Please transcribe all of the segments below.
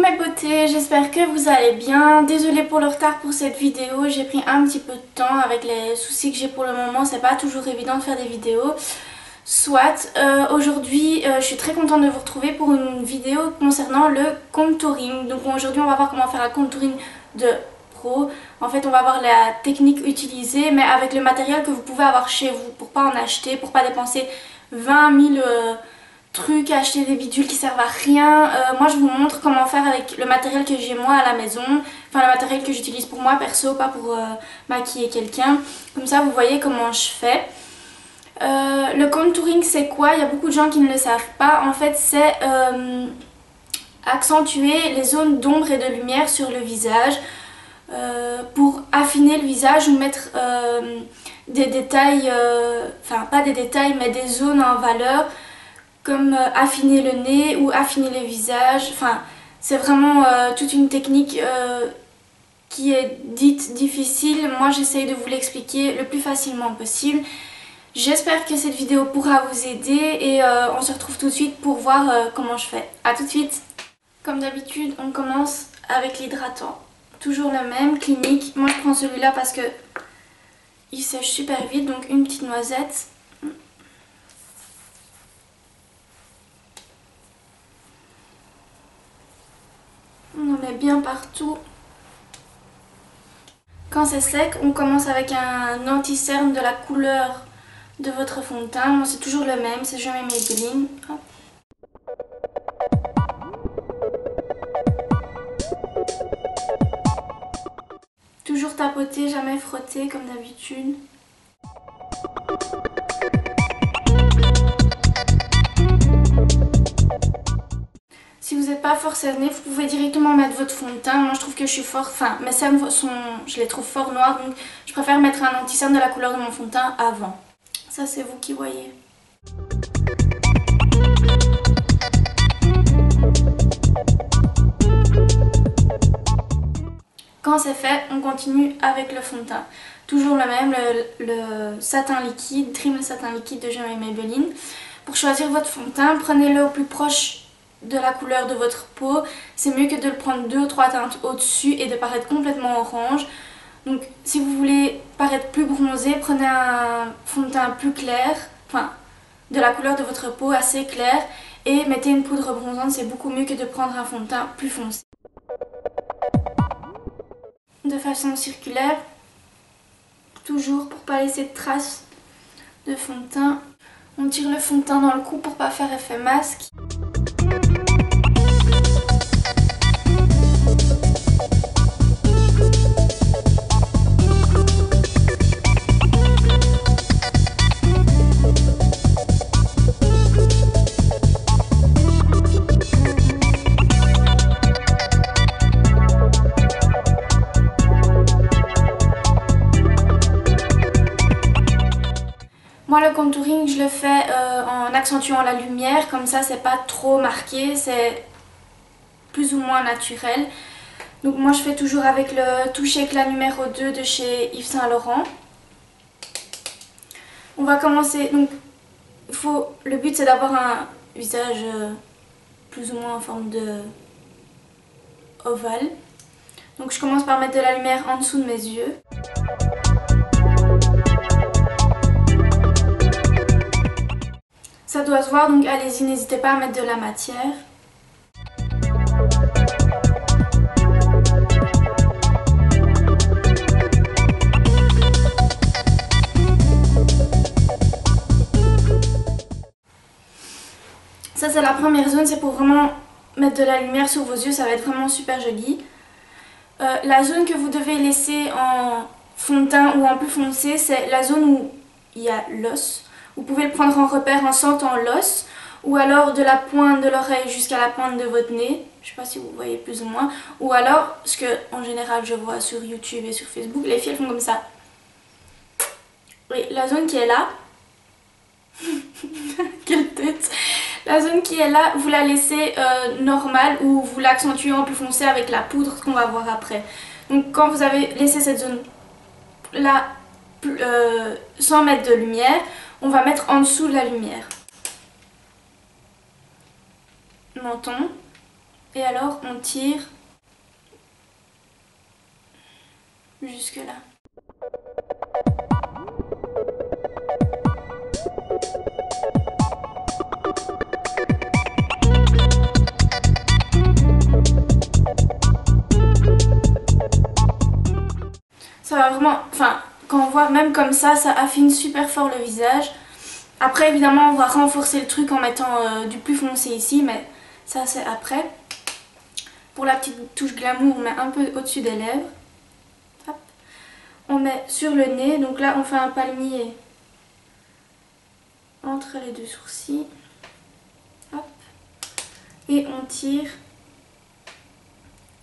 mes beautés, j'espère que vous allez bien. Désolée pour le retard pour cette vidéo, j'ai pris un petit peu de temps avec les soucis que j'ai pour le moment, c'est pas toujours évident de faire des vidéos. Soit, aujourd'hui je suis très contente de vous retrouver pour une vidéo concernant le contouring. Donc aujourd'hui on va voir comment faire un contouring de pro. En fait on va voir la technique utilisée mais avec le matériel que vous pouvez avoir chez vous pour pas en acheter, pour pas dépenser 20 000 trucs, acheter des bidules qui servent à rien. Moi je vous montre comment faire avec le matériel que j'ai moi à la maison, enfin le matériel que j'utilise pour moi perso, pas pour maquiller quelqu'un. Comme ça vous voyez comment je fais. Le contouring c'est quoi? Il y a beaucoup de gens qui ne le savent pas. En fait c'est accentuer les zones d'ombre et de lumière sur le visage pour affiner le visage ou mettre des détails, enfin pas des détails mais des zones en valeur, comme affiner le nez ou affiner le visage. Enfin c'est vraiment toute une technique qui est dite difficile. Moi j'essaye de vous l'expliquer le plus facilement possible. J'espère que cette vidéo pourra vous aider et on se retrouve tout de suite pour voir comment je fais. A tout de suite. Comme d'habitude on commence avec l'hydratant. Toujours le même, Clinique. Moi je prends celui-là parce que il sèche super vite, donc une petite noisette. On en met bien partout. Quand c'est sec, on commence avec un anti-cerne de la couleur de votre fond de teint. Moi c'est toujours le même, c'est jamais Maybelline. Hop. Toujours tapoter, jamais frotter comme d'habitude. Si vous n'êtes pas fort cerné, vous pouvez directement mettre votre fond de teint. Moi je trouve que je suis fort, enfin mes cernes je les trouve fort noirs, donc je préfère mettre un anti-cerne de la couleur de mon fond de teint avant. Ça c'est vous qui voyez. Quand c'est fait, on continue avec le fond de teint. Toujours le même, le satin liquide, Trim satin liquide de Jamais Maybelline. Pour choisir votre fond de teint, prenez-le au plus proche de la couleur de votre peau. C'est mieux que de le prendre 2 ou 3 teintes au-dessus et de paraître complètement orange. Donc si vous voulez paraître plus bronzé, prenez un fond de teint plus clair, enfin de la couleur de votre peau assez clair, et mettez une poudre bronzante, c'est beaucoup mieux que de prendre un fond de teint plus foncé. De façon circulaire, toujours pour pas laisser de traces de fond de teint. On tire le fond de teint dans le cou pour pas faire effet masque. Moi le contouring je le fais en accentuant la lumière, comme ça c'est pas trop marqué, c'est plus ou moins naturel. Donc moi je fais toujours avec le Touche Éclat numéro 2 de chez Yves Saint Laurent. On va commencer, donc le but c'est d'avoir un visage plus ou moins en forme de ovale. Donc je commence par mettre de la lumière en dessous de mes yeux. Ça doit se voir, donc allez-y, n'hésitez pas à mettre de la matière. Ça c'est la première zone, c'est pour vraiment mettre de la lumière sur vos yeux, ça va être vraiment super joli. La zone que vous devez laisser en fond de teint ou en plus foncé, c'est la zone où il y a l'os. Vous pouvez le prendre en repère en sentant l'os, ou alors de la pointe de l'oreille jusqu'à la pointe de votre nez, je sais pas si vous voyez plus ou moins, ou alors, ce que en général je vois sur YouTube et sur Facebook, les filles elles font comme ça. Oui, la zone qui est là, quelle tête, la zone qui est là, vous la laissez normale ou vous l'accentuez en plus foncé avec la poudre qu'on va voir après. Donc quand vous avez laissé cette zone là sans mettre de lumière, on va mettre en dessous de la lumière. Menton. Et alors on tire jusque là. Ça va vraiment, enfin, quand on voit même comme ça affine super fort le visage. Après, évidemment, on va renforcer le truc en mettant du plus foncé ici, mais ça, c'est après. Pour la petite touche glamour, on met un peu au-dessus des lèvres. Hop. On met sur le nez, donc là, on fait un palmier entre les deux sourcils. Hop. Et on tire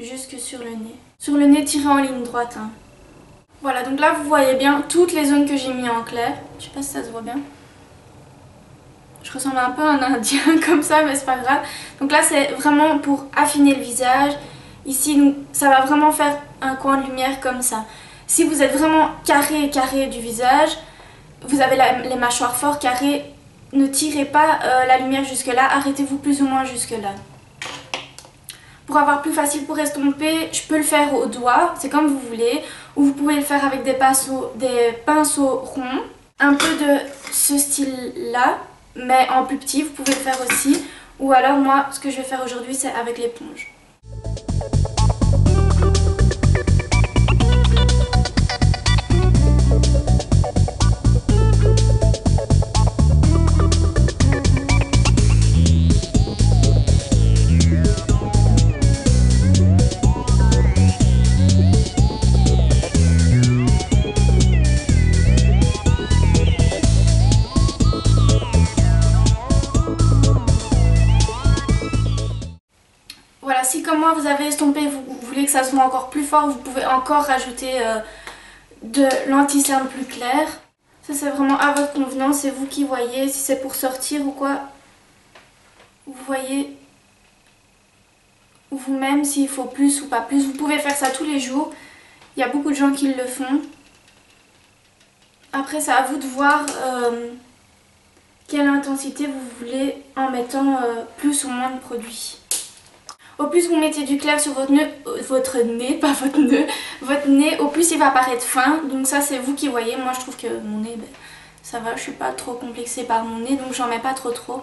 jusque sur le nez. Sur le nez, tirez en ligne droite, hein. Voilà, donc là vous voyez bien toutes les zones que j'ai mis en clair. Je sais pas si ça se voit bien. Je ressemble un peu à un indien comme ça, mais c'est pas grave. Donc là c'est vraiment pour affiner le visage. Ici ça va vraiment faire un coin de lumière comme ça. Si vous êtes vraiment carré du visage, vous avez les mâchoires fort carrées, ne tirez pas la lumière jusque là, arrêtez-vous plus ou moins jusque là. Pour avoir plus facile pour estomper, je peux le faire au doigt, c'est comme vous voulez. Ou vous pouvez le faire avec des pinceaux ronds. Un peu de ce style-là, mais en plus petit, vous pouvez le faire aussi. Ou alors moi, ce que je vais faire aujourd'hui, c'est avec l'éponge. Voilà, si comme moi vous avez estompé, vous voulez que ça se voit encore plus fort, vous pouvez encore rajouter de l'anti-cerne plus clair. Ça c'est vraiment à votre convenance, c'est vous qui voyez, si c'est pour sortir ou quoi. Vous voyez vous-même s'il faut plus ou pas plus. Vous pouvez faire ça tous les jours, il y a beaucoup de gens qui le font. Après c'est à vous de voir quelle intensité vous voulez en mettant plus ou moins de produit. Au plus vous mettez du clair sur votre nez, au plus il va paraître fin. Donc ça c'est vous qui voyez. Moi je trouve que mon nez, ça va, je suis pas trop complexée par mon nez, donc j'en mets pas trop.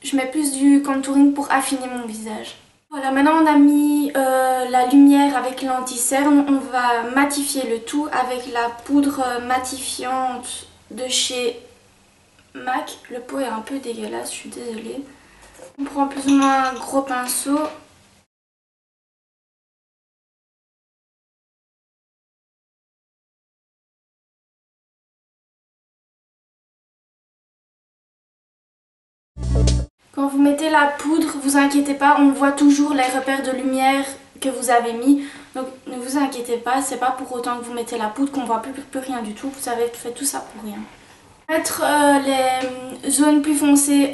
Je mets plus du contouring pour affiner mon visage. Voilà, maintenant on a mis la lumière avec l'anti-cerne. On va matifier le tout avec la poudre matifiante de chez MAC. Le pot est un peu dégueulasse, je suis désolée. On prend plus ou moins un gros pinceau. Quand vous mettez la poudre, vous inquiétez pas, on voit toujours les repères de lumière que vous avez mis. Donc ne vous inquiétez pas, c'est pas pour autant que vous mettez la poudre qu'on voit plus rien du tout. Vous avez fait tout ça pour rien. Mettre les zones plus foncées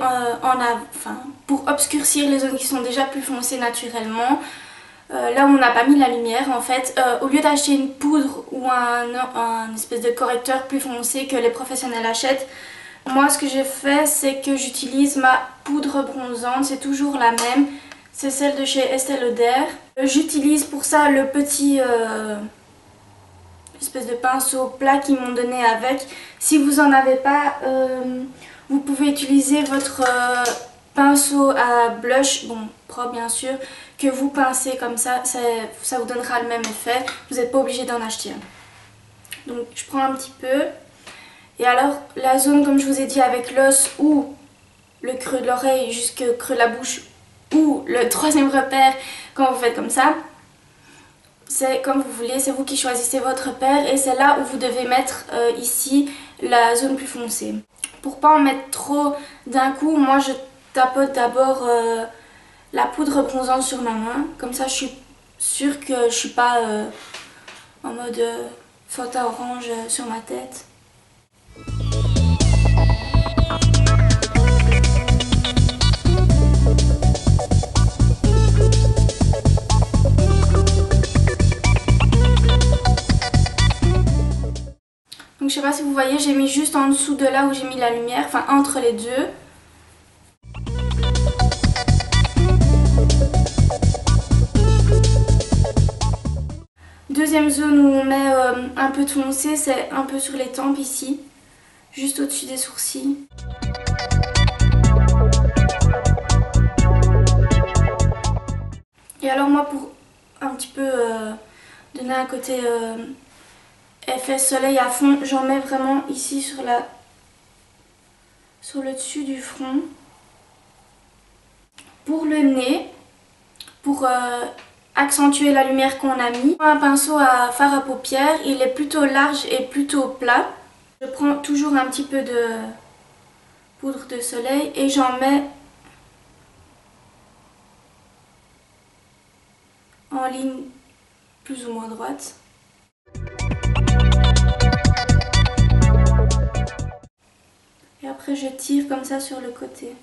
pour obscurcir les zones qui sont déjà plus foncées naturellement. Là où on n'a pas mis la lumière en fait, au lieu d'acheter une poudre ou un espèce de correcteur plus foncé que les professionnels achètent, moi ce que j'ai fait c'est que j'utilise ma poudre bronzante, c'est toujours la même, c'est celle de chez Estée Lauder. J'utilise pour ça le petit espèce de pinceau plat qu'ils m'ont donné avec. Si vous en avez pas, vous pouvez utiliser votre pinceau à blush, bon propre bien sûr, que vous pincez comme ça, ça vous donnera le même effet. Vous n'êtes pas obligé d'en acheter un. Donc je prends un petit peu. Et alors la zone comme je vous ai dit avec l'os ou le creux de l'oreille jusqu'au creux de la bouche ou le troisième repère quand vous faites comme ça, c'est comme vous voulez, c'est vous qui choisissez votre repère et c'est là où vous devez mettre ici la zone plus foncée. Pour pas en mettre trop d'un coup, moi je tapote d'abord la poudre bronzante sur ma main, comme ça je suis sûre que je suis pas en mode Fanta orange sur ma tête. Donc je sais pas si vous voyez, j'ai mis juste en dessous de là où j'ai mis la lumière, enfin entre les deux. deuxième zone où on met un peu de foncé, c'est un peu sur les tempes ici, juste au-dessus des sourcils. Et alors moi, pour un petit peu donner un côté effet soleil à fond, j'en mets vraiment ici sur le dessus du front. Pour le nez, pour accentuer la lumière qu'on a mis, un pinceau à fard à paupières, il est plutôt large et plutôt plat. Je prends toujours un petit peu de poudre de soleil et j'en mets en ligne plus ou moins droite. Et après je tire comme ça sur le côté.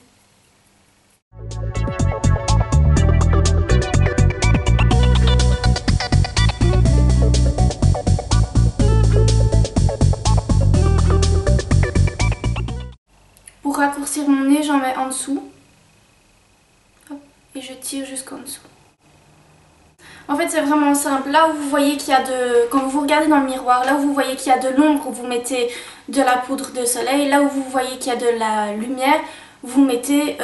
Pour raccourcir mon nez, j'en mets en dessous. Hop, et je tire jusqu'en dessous. En fait, c'est vraiment simple. Là où vous voyez qu'il y a quand vous regardez dans le miroir, là où vous voyez qu'il y a de l'ombre, vous mettez de la poudre de soleil. Là où vous voyez qu'il y a de la lumière, vous mettez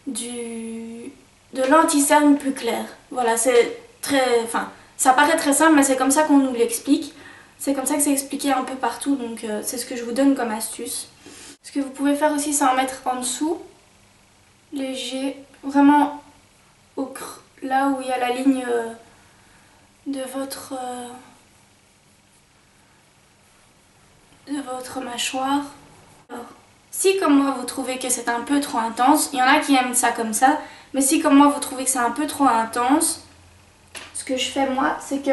de l'anti-cerne plus clair. Voilà, c'est très... Enfin, ça paraît très simple, mais c'est comme ça qu'on nous l'explique. C'est comme ça que c'est expliqué un peu partout, donc c'est ce que je vous donne comme astuce. Ce que vous pouvez faire aussi, c'est en mettre en dessous. Léger, vraiment au creux, là où il y a la ligne de votre mâchoire. Alors, si comme moi vous trouvez que c'est un peu trop intense, il y en a qui aiment ça comme ça, mais si comme moi vous trouvez que c'est un peu trop intense, ce que je fais moi, c'est que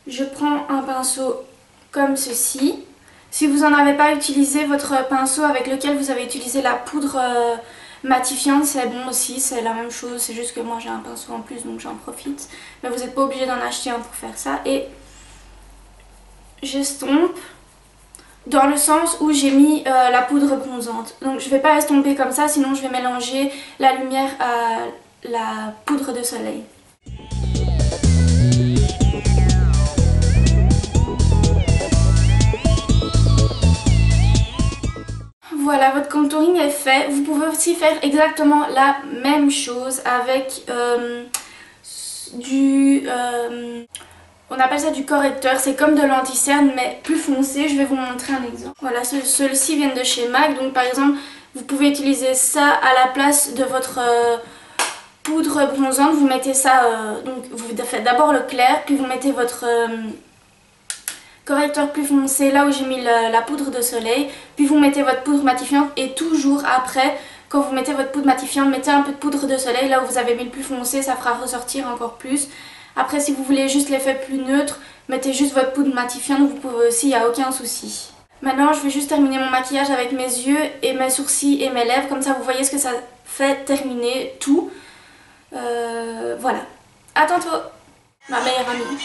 je prends un pinceau comme ceci. Si vous n'en avez pas utilisé votre pinceau avec lequel vous avez utilisé la poudre matifiante, c'est bon aussi, c'est la même chose, c'est juste que moi j'ai un pinceau en plus donc j'en profite. Mais vous n'êtes pas obligé d'en acheter un pour faire ça. Et j'estompe dans le sens où j'ai mis la poudre bronzante. Donc je ne vais pas estomper comme ça, sinon je vais mélanger la lumière à la poudre de soleil. Voilà, votre contouring est fait. Vous pouvez aussi faire exactement la même chose avec on appelle ça du correcteur. C'est comme de l'anti-cerne mais plus foncé. Je vais vous montrer un exemple. Voilà, ceux-ci viennent de chez MAC. Donc par exemple, vous pouvez utiliser ça à la place de votre poudre bronzante. Vous mettez ça, donc vous faites d'abord le clair, puis vous mettez votre... correcteur plus foncé là où j'ai mis la poudre de soleil, puis vous mettez votre poudre matifiante et toujours après quand vous mettez votre poudre matifiante, mettez un peu de poudre de soleil là où vous avez mis le plus foncé, ça fera ressortir encore plus. Après si vous voulez juste l'effet plus neutre, mettez juste votre poudre matifiante, vous pouvez aussi, il n'y a aucun souci. Maintenant je vais juste terminer mon maquillage avec mes yeux et mes sourcils et mes lèvres, comme ça vous voyez ce que ça fait terminer tout. Voilà, à tantôt ma meilleure amie.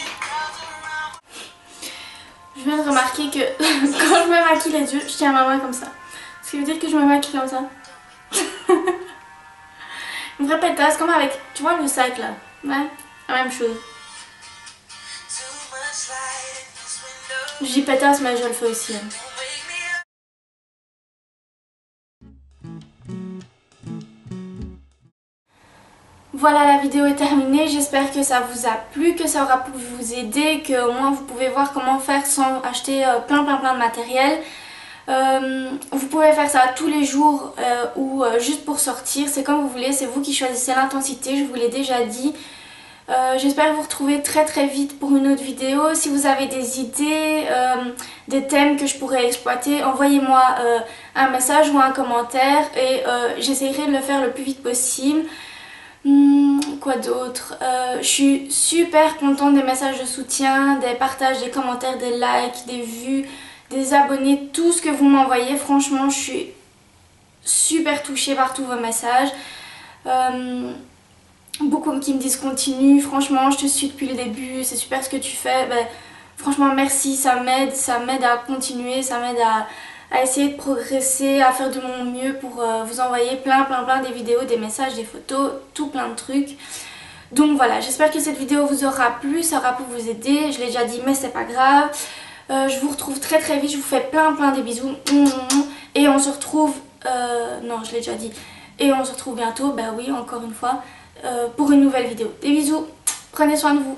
Je viens de remarquer que quand je me maquille les yeux, je tiens ma main comme ça. Ce qui veut dire que je me maquille comme ça. Une vraie pétasse, comme avec, tu vois le sac là. Ouais, la même chose. Je dis pétasse mais je le fais aussi. Voilà, la vidéo est terminée, j'espère que ça vous a plu, que ça aura pu vous aider, que au moins vous pouvez voir comment faire sans acheter plein de matériel. Vous pouvez faire ça tous les jours ou juste pour sortir, c'est comme vous voulez, c'est vous qui choisissez l'intensité, je vous l'ai déjà dit. J'espère vous retrouver très vite pour une autre vidéo. Si vous avez des idées, des thèmes que je pourrais exploiter, envoyez-moi un message ou un commentaire et j'essaierai de le faire le plus vite possible. Quoi d'autre, je suis super contente des messages de soutien, des partages, des commentaires, des likes, des vues, des abonnés, tout ce que vous m'envoyez. Franchement, je suis super touchée par tous vos messages. Beaucoup qui me disent continue, franchement je te suis depuis le début, c'est super ce que tu fais. Ben, franchement merci, ça m'aide à continuer, ça m'aide à essayer de progresser, à faire de mon mieux pour vous envoyer plein des vidéos, des messages, des photos, tout plein de trucs. Donc voilà, j'espère que cette vidéo vous aura plu, ça aura pu vous aider, je l'ai déjà dit mais c'est pas grave. Je vous retrouve très vite, je vous fais plein des bisous. Et on se retrouve, non je l'ai déjà dit, et on se retrouve bientôt, bah oui encore une fois, pour une nouvelle vidéo. Des bisous, prenez soin de vous.